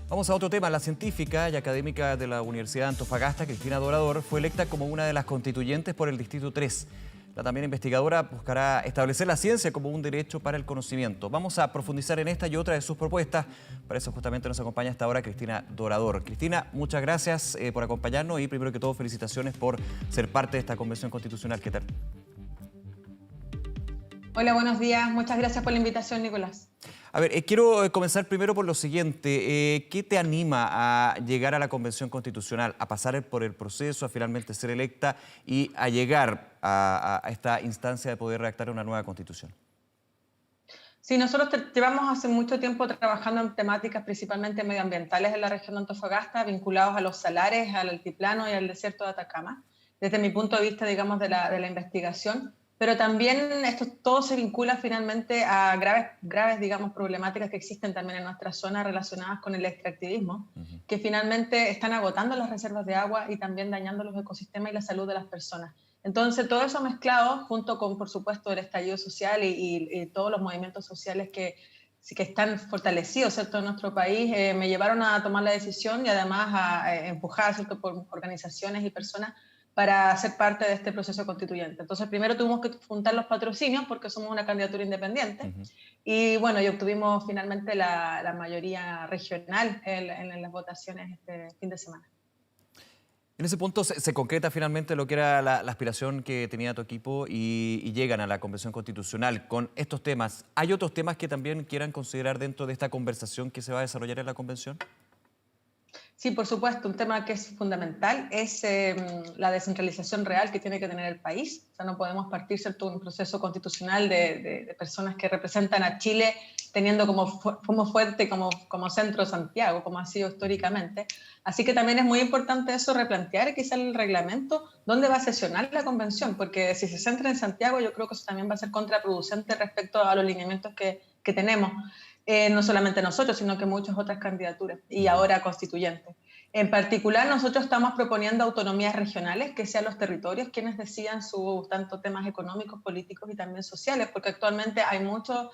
Vamos a otro tema. La científica y académica de la Universidad de Antofagasta, Cristina Dorador, fue electa como una de las constituyentes por el Distrito 3. La también investigadora buscará establecer la ciencia como un derecho para el conocimiento. Vamos a profundizar en esta y otra de sus propuestas. Para eso justamente nos acompaña hasta ahora Cristina Dorador. Cristina, muchas gracias por acompañarnos y primero que todo felicitaciones por ser parte de esta Convención Constitucional. ¿Qué tal? Hola, buenos días. Muchas gracias por la invitación, Nicolás. A ver, quiero comenzar primero por lo siguiente. ¿Qué te anima a llegar a la Convención Constitucional, a pasar por el proceso, a finalmente ser electa y a llegar a esta instancia de poder redactar una nueva Constitución? Sí, nosotros llevamos hace mucho tiempo trabajando en temáticas principalmente medioambientales en la región de Antofagasta, vinculados a los salares, al altiplano y al desierto de Atacama, desde mi punto de vista, digamos, de la investigación. Pero también esto todo se vincula finalmente a graves, digamos, problemáticas que existen también en nuestra zona relacionadas con el extractivismo, que finalmente están agotando las reservas de agua y también dañando los ecosistemas y la salud de las personas. Entonces, todo eso mezclado, junto con, por supuesto, el estallido social y todos los movimientos sociales que están fortalecidos, ¿cierto?, en nuestro país, me llevaron a tomar la decisión y además a empujar, ¿cierto?, por organizaciones y personas para ser parte de este proceso constituyente. Entonces, primero tuvimos que juntar los patrocinios porque somos una candidatura independiente y bueno, y obtuvimos finalmente la mayoría regional en las votaciones este fin de semana. En ese punto se concreta finalmente lo que era la aspiración que tenía tu equipo y llegan a la Convención Constitucional con estos temas. ¿Hay otros temas que también quieran considerar dentro de esta conversación que se va a desarrollar en la Convención? Sí, por supuesto, un tema que es fundamental es la descentralización real que tiene que tener el país. O sea, no podemos partir, ¿cierto?, un proceso constitucional de personas que representan a Chile teniendo como fuente, como centro Santiago, como ha sido históricamente. Así que también es muy importante eso, replantear quizá el reglamento, dónde va a sesionar la convención, porque si se centra en Santiago, yo creo que eso también va a ser contraproducente respecto a los lineamientos que tenemos. No solamente nosotros, sino que muchas otras candidaturas y ahora constituyentes. En particular, nosotros estamos proponiendo autonomías regionales, que sean los territorios quienes decidan sus tanto temas económicos, políticos y también sociales, porque actualmente hay muchos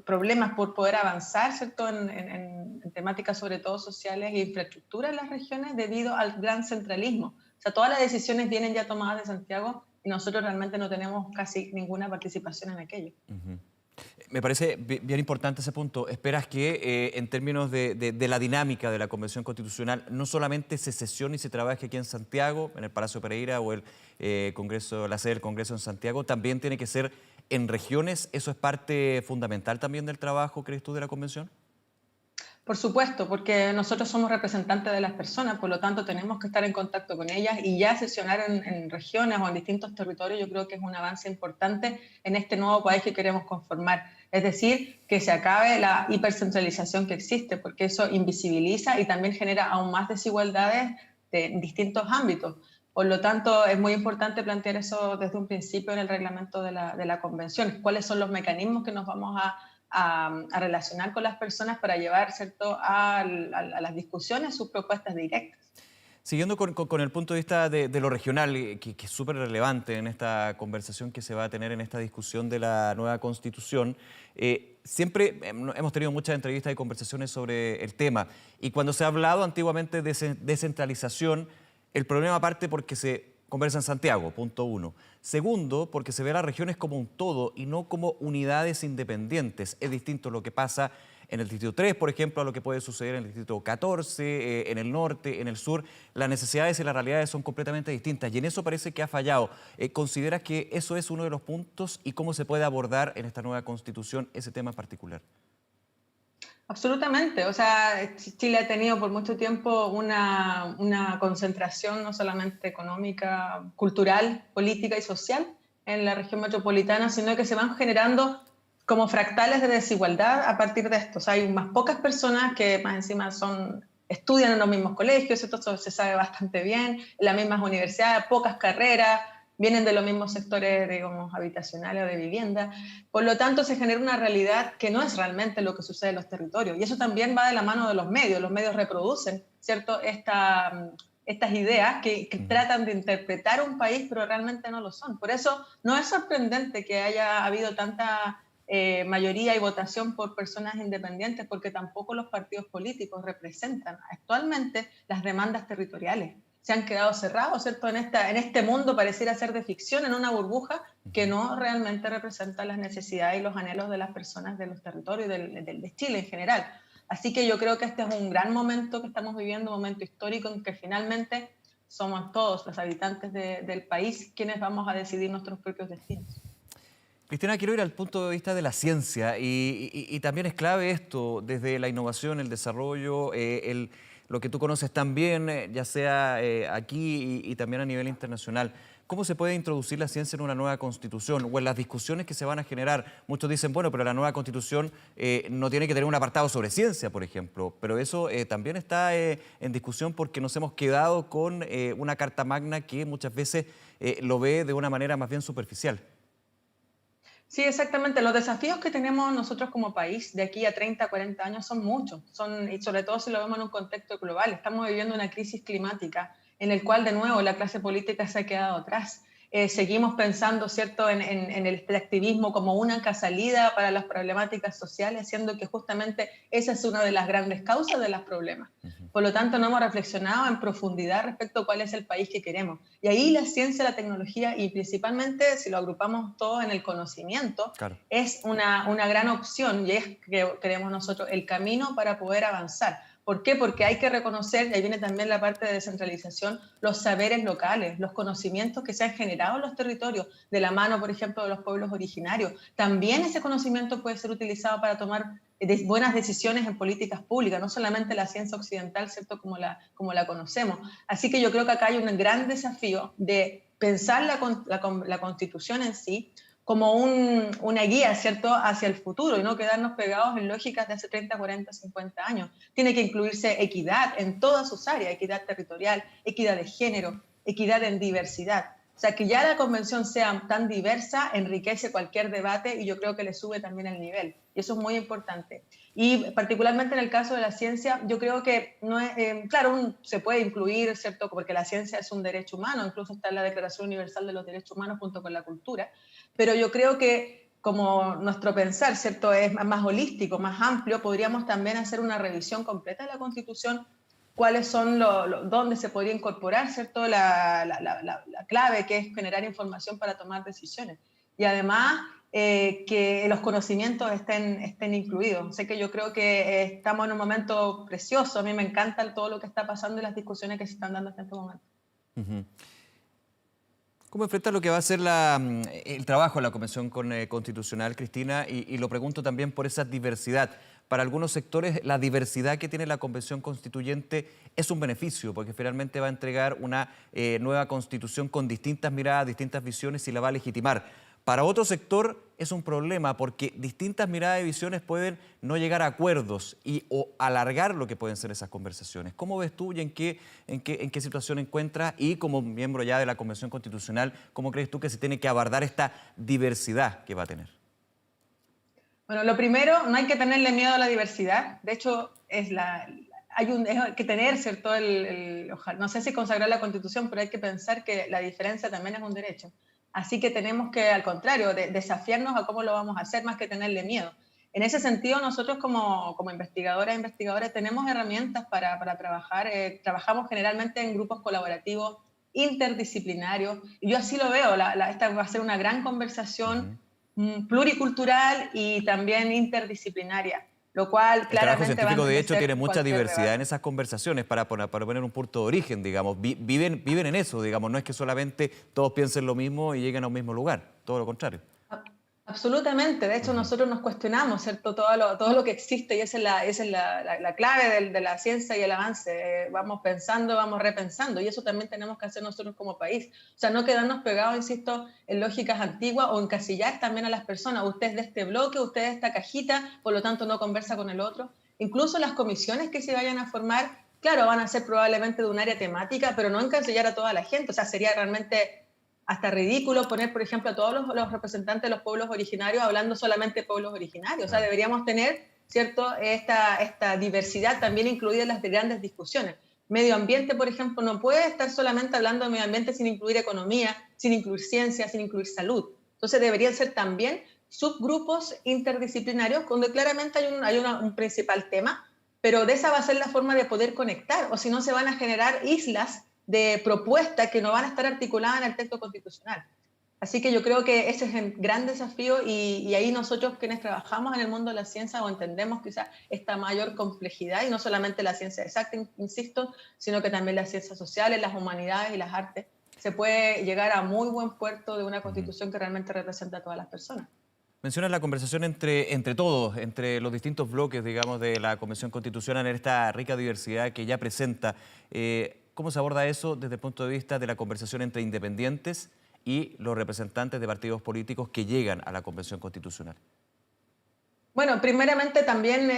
problemas por poder avanzar, ¿cierto?, en temáticas sobre todo sociales e infraestructura en las regiones debido al gran centralismo. O sea, todas las decisiones vienen ya tomadas de Santiago y nosotros realmente no tenemos casi ninguna participación en aquello. Me parece bien importante ese punto. ¿Esperas que en términos de la dinámica de la Convención Constitucional no solamente se sesione y se trabaje aquí en Santiago, en el Palacio Pereira o el Congreso, la sede del Congreso en Santiago, también tiene que ser en regiones? ¿Eso es parte fundamental también del trabajo, crees tú, de la Convención? Por supuesto, porque nosotros somos representantes de las personas, por lo tanto tenemos que estar en contacto con ellas y ya sesionar en regiones o en distintos territorios. Yo creo que es un avance importante en este nuevo país que queremos conformar. Es decir, que se acabe la hipercentralización que existe, porque eso invisibiliza y también genera aún más desigualdades en distintos ámbitos. Por lo tanto, es muy importante plantear eso desde un principio en el reglamento de la convención. ¿Cuáles son los mecanismos que nos vamos a relacionar con las personas para llevar, ¿cierto?, a las discusiones sus propuestas directas? Siguiendo con el punto de vista de lo regional, que es súper relevante en esta conversación que se va a tener en esta discusión de la nueva Constitución, siempre hemos tenido muchas entrevistas y conversaciones sobre el tema, y cuando se ha hablado antiguamente de descentralización, el problema parte porque se conversa en Santiago, punto uno. Segundo, porque se ve a las regiones como un todo y no como unidades independientes. Es distinto lo que pasa en el Distrito 3, por ejemplo, a lo que puede suceder en el Distrito 14, en el norte, en el sur. Las necesidades y las realidades son completamente distintas y en eso parece que ha fallado. ¿Consideras que eso es uno de los puntos y cómo se puede abordar en esta nueva Constitución ese tema en particular? Absolutamente. O sea, Chile ha tenido por mucho tiempo una concentración no solamente económica, cultural, política y social en la región metropolitana, sino que se van generando como fractales de desigualdad a partir de esto. O sea, hay más pocas personas que más encima estudian en los mismos colegios, esto se sabe bastante bien, en las mismas universidades, pocas carreras, vienen de los mismos sectores, digamos, habitacionales o de vivienda. Por lo tanto, se genera una realidad que no es realmente lo que sucede en los territorios. Y eso también va de la mano de los medios. Los medios reproducen, ¿cierto?, estas ideas que tratan de interpretar un país, pero realmente no lo son. Por eso no es sorprendente que haya habido tanta mayoría y votación por personas independientes, porque tampoco los partidos políticos representan actualmente las demandas territoriales. Se han quedado cerrados, ¿cierto? En este mundo pareciera ser de ficción, en una burbuja que no realmente representa las necesidades y los anhelos de las personas de los territorios de Chile en general. Así que yo creo que este es un gran momento que estamos viviendo, un momento histórico en que finalmente somos todos los habitantes del país quienes vamos a decidir nuestros propios destinos. Cristina, quiero ir al punto de vista de la ciencia y también es clave esto, desde la innovación, el desarrollo, lo que tú conoces también, ya sea aquí y también a nivel internacional. ¿Cómo se puede introducir la ciencia en una nueva constitución o en las discusiones que se van a generar? Muchos dicen, bueno, pero la nueva constitución no tiene que tener un apartado sobre ciencia, por ejemplo, pero eso también está en discusión porque nos hemos quedado con una carta magna que muchas veces lo ve de una manera más bien superficial. Sí, exactamente. Los desafíos que tenemos nosotros como país de aquí a 30, 40 años son muchos, y sobre todo si lo vemos en un contexto global. Estamos viviendo una crisis climática en el cual, de nuevo, la clase política se ha quedado atrás. Seguimos pensando, ¿cierto?, en el extractivismo como una única salida para las problemáticas sociales, siendo que justamente esa es una de las grandes causas de los problemas. Por lo tanto, no hemos reflexionado en profundidad respecto a cuál es el país que queremos. Y ahí la ciencia, la tecnología y principalmente, si lo agrupamos todo en el conocimiento, Claro. es una gran opción y es, creemos nosotros, el camino para poder avanzar. ¿Por qué? Porque hay que reconocer, y ahí viene también la parte de descentralización, los saberes locales, los conocimientos que se han generado en los territorios, de la mano, por ejemplo, de los pueblos originarios. También ese conocimiento puede ser utilizado para tomar buenas decisiones en políticas públicas, no solamente la ciencia occidental, ¿cierto?, como la conocemos. Así que yo creo que acá hay un gran desafío de pensar la Constitución en sí como una guía, ¿cierto?, hacia el futuro y no quedarnos pegados en lógicas de hace 30, 40, 50 años. Tiene que incluirse equidad en todas sus áreas, equidad territorial, equidad de género, equidad en diversidad. O sea, que ya la convención sea tan diversa enriquece cualquier debate y yo creo que le sube también el nivel. Y eso es muy importante. Y particularmente en el caso de la ciencia, yo creo que no es, claro, se puede incluir, ¿cierto?, porque la ciencia es un derecho humano, incluso está en la Declaración Universal de los Derechos Humanos junto con la cultura, pero yo creo que como nuestro pensar, ¿cierto?, es más holístico, más amplio, podríamos también hacer una revisión completa de la Constitución, cuáles son dónde se podría incorporar, ¿cierto?, la clave que es generar información para tomar decisiones. Y además que los conocimientos estén incluidos. Sé que yo creo que estamos en un momento precioso. A mí me encanta todo lo que está pasando y las discusiones que se están dando hasta este momento. Uh-huh. ¿Cómo enfrentar lo que va a ser el trabajo de la Convención Constitucional, Cristina? Y lo pregunto también por esa diversidad. Para algunos sectores, la diversidad que tiene la Convención Constituyente es un beneficio, porque finalmente va a entregar una nueva Constitución con distintas miradas, distintas visiones y la va a legitimar. Para otro sector es un problema, porque distintas miradas y visiones pueden no llegar a acuerdos o alargar lo que pueden ser esas conversaciones. ¿Cómo ves tú y en qué situación encuentras? Y como miembro ya de la Convención Constitucional, ¿cómo crees tú que se tiene que abordar esta diversidad que va a tener? Bueno, lo primero, no hay que tenerle miedo a la diversidad. De hecho, hay que tener, ¿cierto? No sé si consagrar la Constitución, pero hay que pensar que la diferencia también es un derecho. Así que tenemos que, al contrario, desafiarnos a cómo lo vamos a hacer más que tenerle miedo. En ese sentido, nosotros como investigadoras e investigadores tenemos herramientas para trabajar. Trabajamos generalmente en grupos colaborativos interdisciplinarios. Y yo así lo veo. Esta va a ser una gran conversación pluricultural y también interdisciplinaria, lo cual claramente el trabajo científico, de hecho, tiene mucha diversidad debate en esas conversaciones para poner un punto de origen, digamos. Viven en eso, digamos. No es que solamente todos piensen lo mismo y lleguen a un mismo lugar, todo lo contrario. Absolutamente. De hecho, nosotros nos cuestionamos, ¿cierto?, todo lo que existe, y esa es la clave de la ciencia y el avance. Vamos pensando, vamos repensando, y eso también tenemos que hacer nosotros como país. O sea, no quedarnos pegados, insisto, en lógicas antiguas o encasillar también a las personas. Usted es de este bloque, usted es de esta cajita, por lo tanto no conversa con el otro. Incluso las comisiones que se vayan a formar, claro, van a ser probablemente de un área temática, pero no encasillar a toda la gente. O sea, sería realmente hasta ridículo poner, por ejemplo, a todos los representantes de los pueblos originarios hablando solamente de pueblos originarios. O sea, deberíamos tener, ¿cierto?, esta diversidad también incluida en las grandes discusiones. Medio ambiente, por ejemplo, no puede estar solamente hablando de medio ambiente sin incluir economía, sin incluir ciencia, sin incluir salud. Entonces deberían ser también subgrupos interdisciplinarios donde claramente hay un principal tema, pero de esa va a ser la forma de poder conectar, o si no se van a generar islas de propuestas que no van a estar articuladas en el texto constitucional. Así que yo creo que ese es el gran desafío y ahí nosotros quienes trabajamos en el mundo de la ciencia o entendemos quizás esta mayor complejidad y no solamente la ciencia exacta, insisto, sino que también las ciencias sociales, las humanidades y las artes, se puede llegar a muy buen puerto de una constitución que realmente representa a todas las personas. Mencionas la conversación entre todos, entre los distintos bloques, digamos, de la Convención Constitucional en esta rica diversidad que ya presenta. ¿Cómo se aborda eso desde el punto de vista de la conversación entre independientes y los representantes de partidos políticos que llegan a la Convención Constitucional? Bueno, primeramente también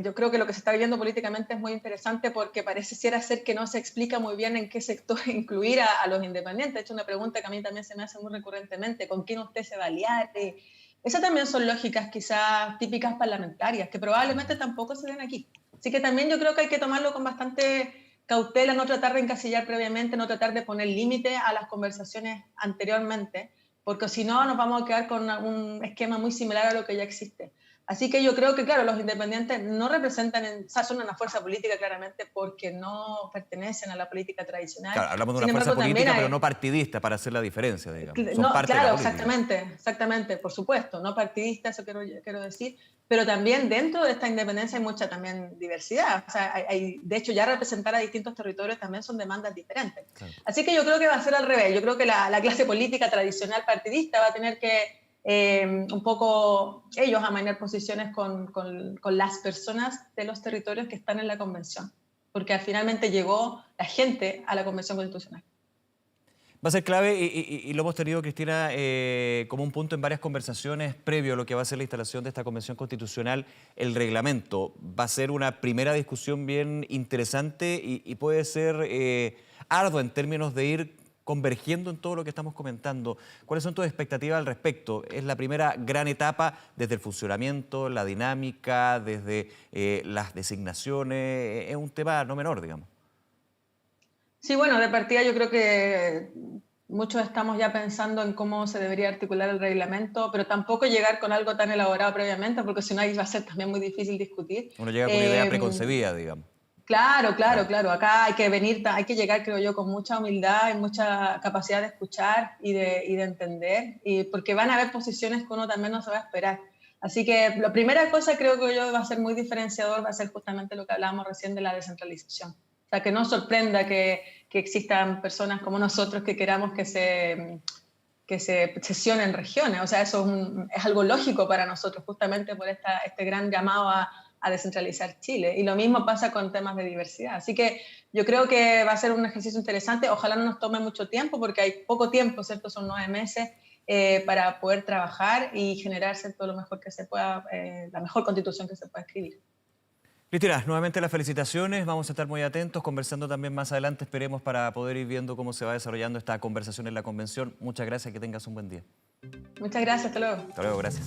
yo creo que lo que se está viviendo políticamente es muy interesante porque pareciera ser que no se explica muy bien en qué sector incluir a los independientes. De hecho, una pregunta que a mí también se me hace muy recurrentemente, ¿con quién usted se va a aliar? Esas también son lógicas quizás típicas parlamentarias que probablemente tampoco se den aquí. Así que también yo creo que hay que tomarlo con bastante cautela, no tratar de encasillar previamente, no tratar de poner límite a las conversaciones anteriormente, porque si no nos vamos a quedar con un esquema muy similar a lo que ya existe. Así que yo creo que, claro, los independientes no representan, o sea, son una fuerza política claramente porque no pertenecen a la política tradicional. Claro, hablamos de una fuerza política, pero no partidista, para hacer la diferencia, digamos. Son No, parte claro, de la política. exactamente, por supuesto, no partidista, eso quiero decir, pero también dentro de esta independencia hay mucha también diversidad. O sea, de hecho, ya representar a distintos territorios también son demandas diferentes. Claro. Así que yo creo que va a ser al revés. Yo creo que la clase política tradicional partidista va a tener que un poco ellos amainar posiciones con las personas de los territorios que están en la convención, porque finalmente llegó la gente a la Convención Constitucional. Va a ser clave y lo hemos tenido, Cristina, como un punto en varias conversaciones previo a lo que va a ser la instalación de esta Convención Constitucional, el reglamento. Va a ser una primera discusión bien interesante y puede ser ardua en términos de ir convergiendo en todo lo que estamos comentando. ¿Cuáles son tus expectativas al respecto? Es la primera gran etapa desde el funcionamiento, la dinámica, desde las designaciones. Es un tema no menor, digamos. Sí, bueno, de partida yo creo que muchos estamos ya pensando en cómo se debería articular el reglamento, pero tampoco llegar con algo tan elaborado previamente, porque si no ahí va a ser también muy difícil discutir. Uno llega con una idea preconcebida, digamos. Claro. Acá hay que llegar, creo yo, con mucha humildad y mucha capacidad de escuchar y de entender, porque van a haber posiciones que uno también no se va a esperar. Así que la primera cosa creo que yo va a ser muy diferenciador, va a ser justamente lo que hablábamos recién de la descentralización. O sea, que no sorprenda que existan personas como nosotros que queramos que se sesionen regiones. O sea, eso es algo lógico para nosotros, justamente por este gran llamado a descentralizar Chile. Y lo mismo pasa con temas de diversidad. Así que yo creo que va a ser un ejercicio interesante. Ojalá no nos tome mucho tiempo, porque hay poco tiempo, ¿cierto? Son 9 meses para poder trabajar y generar, ¿cierto?, lo mejor que se pueda, la mejor constitución que se pueda escribir. Cristina, nuevamente las felicitaciones, vamos a estar muy atentos, conversando también más adelante, esperemos, para poder ir viendo cómo se va desarrollando esta conversación en la convención. Muchas gracias, que tengas un buen día. Muchas gracias, hasta luego. Hasta luego, gracias.